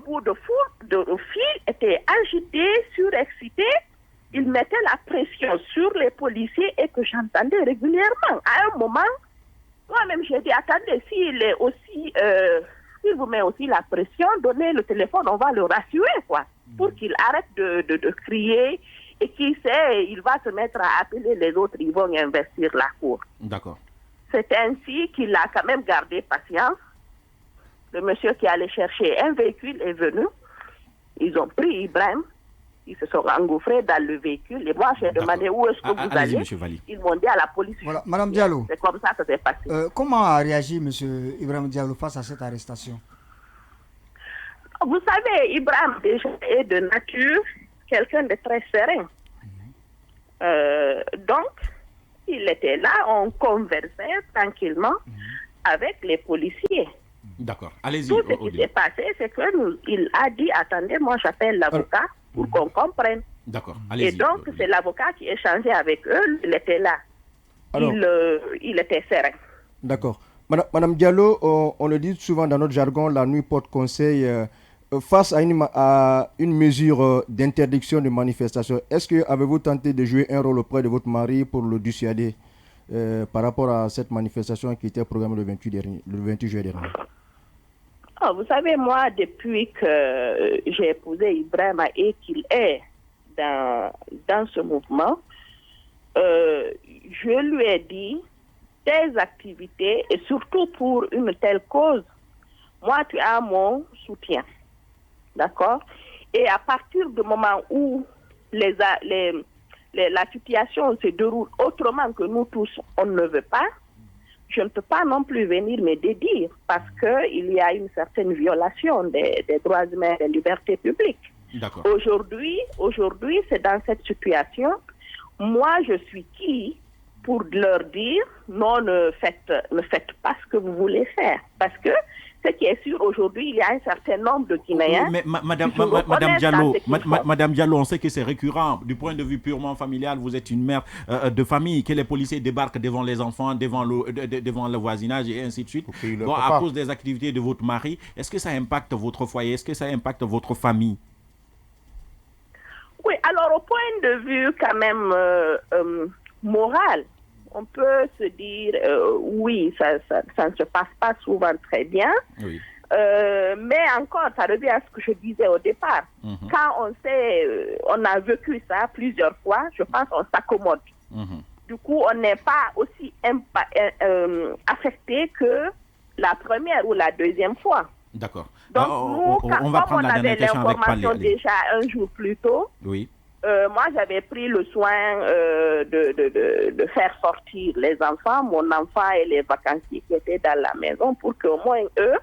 bout de fil était agité, surexcité. Il mettait la pression sur les policiers et que j'entendais régulièrement. À un moment, moi-même, j'ai dit, attendez, s'il est aussi, s'il vous met aussi la pression, donnez le téléphone, on va le rassurer, quoi, pour qu'il arrête de crier et qu'il sait, il va se mettre à appeler les autres, ils vont investir la cour. D'accord. C'est ainsi qu'il a quand même gardé patience. Le monsieur qui allait chercher un véhicule est venu. Ils ont pris Ibrahim. Ils se sont engouffrés dans le véhicule. Et moi, j'ai demandé où est-ce que vous allez. Monsieur Valli. Ils m'ont dit à la police. Voilà. Madame Diallo. C'est comme ça que c'est passé. Comment a réagi monsieur Ibrahim Diallo face à cette arrestation? Vous savez, Ibrahim déjà est de nature quelqu'un de très serein. Donc, il était là, on conversait tranquillement avec les policiers. D'accord. Allez-y. Tout ce qui s'est passé, c'est qu'il a dit, attendez, moi j'appelle l'avocat pour qu'on comprenne. D'accord. Et Allez-y. donc, c'est l'avocat qui échangeait avec eux, il était là. Alors, il était serein. d'accord. Madame Diallo, on le dit souvent dans notre jargon, la nuit porte conseil. Face à une mesure d'interdiction de manifestation, est-ce que avez-vous tenté de jouer un rôle auprès de votre mari pour le dissuader par rapport à cette manifestation qui était programmée le 28 juillet dernier? Vous savez, moi, depuis que j'ai épousé Ibrahim et qu'il est dans ce mouvement, je lui ai dit, tes activités, et surtout pour une telle cause, moi, tu as mon soutien. D'accord? Et à partir du moment où la situation se déroule autrement que nous tous, on ne veut pas, je ne peux pas non plus venir me dédire parce qu'il y a une certaine violation des droits humains et des libertés publiques. D'accord. Aujourd'hui, c'est dans cette situation. Moi, je suis qui pour leur dire non, ne faites pas ce que vous voulez faire. Parce que ce qui est sûr, aujourd'hui, il y a un certain nombre de Guinéens. Mais Madame Diallo, on sait que c'est récurrent. Du point de vue purement familial, vous êtes une mère de famille, que les policiers débarquent devant les enfants, devant le voisinage et ainsi de suite. Bon, à cause des activités de votre mari, est-ce que ça impacte votre foyer? Est-ce que ça impacte votre famille? Oui, alors au point de vue quand même moral, on peut se dire oui, ça ne se passe pas souvent très bien. Oui. Mais encore, ça revient à ce que je disais au départ. Quand on a vécu ça plusieurs fois, je pense qu'on s'accommode. Du coup, on n'est pas aussi affecté que la première ou la deuxième fois. D'accord. Donc, on va prendre on avait l'information déjà un jour plus tôt, oui. Moi, j'avais pris le soin de faire sortir les enfants, mon enfant et les vacanciers qui étaient dans la maison pour qu'au moins eux,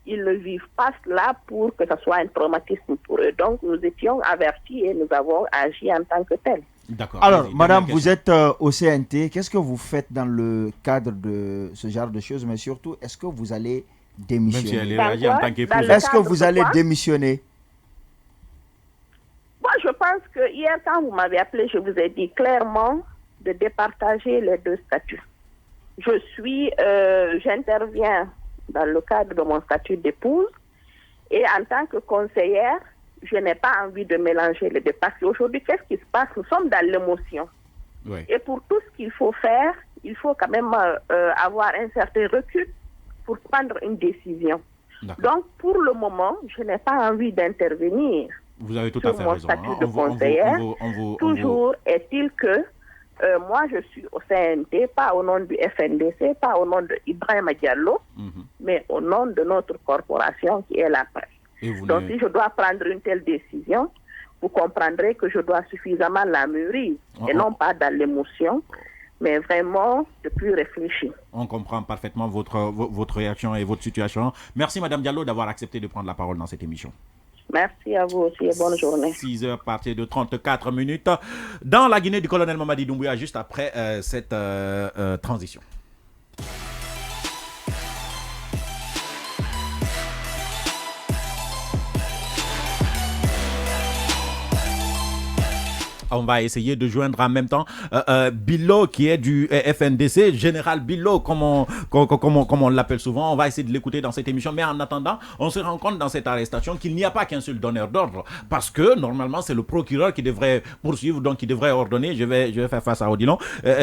ils ne vivent pas cela pour que ce soit un traumatisme pour eux. Donc, nous étions avertis et nous avons agi en tant que tels. D'accord. Alors, madame, vous êtes au CNT. Qu'est-ce que vous faites dans le cadre de ce genre de choses? Mais surtout, est-ce que vous allez démissionner? Est-ce que vous allez démissionner? Moi, je pense que hier, quand vous m'avez appelé, je vous ai dit clairement de départager les deux statuts. J'interviens dans le cadre de mon statut d'épouse et en tant que conseillère, je n'ai pas envie de mélanger les deux. Parce qu'aujourd'hui, qu'est-ce qui se passe? Nous sommes dans l'émotion. Oui. Et pour tout ce qu'il faut faire, il faut quand même avoir un certain recul pour prendre une décision. Donc, pour le moment, je n'ai pas envie d'intervenir. Vous avez tout à fait raison. Statut de conseillère. Toujours est-il que moi, je suis au CNT, pas au nom du FNDC, pas au nom de Ibrahim Diallo, mais au nom de notre corporation qui est la presse. Donc, si je dois prendre une telle décision, vous comprendrez que je dois suffisamment la mûrir, et non pas dans l'émotion, mais vraiment de plus réfléchir. On comprend parfaitement votre réaction et votre situation. Merci, Madame Diallo, d'avoir accepté de prendre la parole dans cette émission. Merci à vous aussi et bonne journée. 6h partir de 34 minutes dans la Guinée du colonel Mamadi Doumbouya, juste après cette transition. on va essayer de joindre en même temps Bilo, qui est du FNDC, Général Bilo, comme on l'appelle souvent. On va essayer de l'écouter dans cette émission. Mais en attendant, on se rend compte dans cette arrestation qu'il n'y a pas qu'un seul donneur d'ordre. Parce que normalement, c'est le procureur qui devrait poursuivre, donc qui devrait ordonner, je vais faire face à Odilon,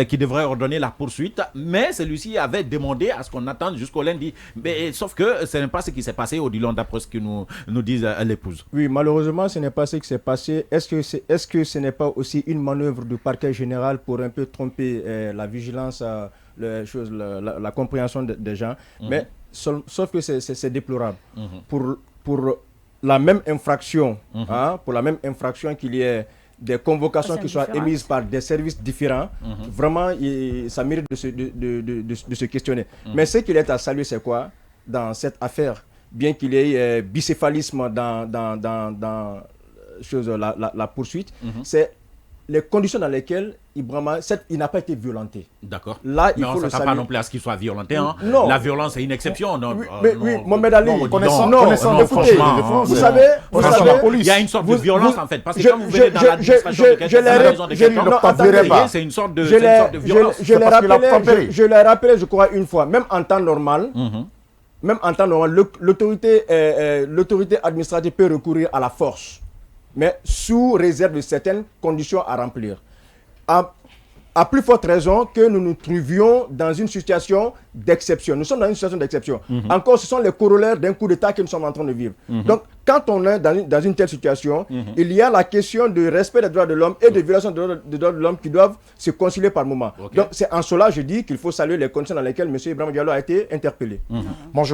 qui devrait ordonner la poursuite. Mais celui-ci avait demandé à ce qu'on attende jusqu'au lundi. Mais, sauf que ce n'est pas ce qui s'est passé, Odilon, d'après ce que nous disent l'épouse. Oui, malheureusement, ce n'est pas ce qui s'est passé. Est-ce que ce n'est pas aussi une manœuvre du parquet général pour un peu tromper la vigilance, la compréhension des gens? Mais sauf que c'est déplorable. Pour la même infraction, pour la même infraction qu'il y ait des convocations qui soient émises par des services différents, vraiment, ça mérite de se questionner. Mais ce qu'il est à saluer, c'est quoi dans cette affaire? Bien qu'il y ait bicéphalisme dans la poursuite, c'est les conditions dans lesquelles il n'a pas été violenté. D'accord. Là, il faut le saluer. Pas non plus à ce qu'il soit violenté. Hein. Non. La violence est une exception. Non, oui, Mohamed Ali, franchement, vous savez, il y a une sorte de violence en fait. Parce que quand vous venez dans l'administration de quelqu'un, c'est une sorte de violence. Je l'ai rappelé, je crois, une fois, même en temps normal. Même en temps normal, l'autorité administrative peut recourir à la force, mais sous réserve de certaines conditions à remplir. À plus forte raison que nous nous trouvions dans une situation d'exception. Nous sommes dans une situation d'exception. Encore, ce sont les corollaires d'un coup d'État que nous sommes en train de vivre. Donc, quand on est dans une telle situation, il y a la question du respect des droits de l'homme et de violation des droits de l'homme qui doivent se concilier par moment. Donc, c'est en cela, je dis qu'il faut saluer les conditions dans lesquelles M. Ibrahima Diallo a été interpellé. Moi,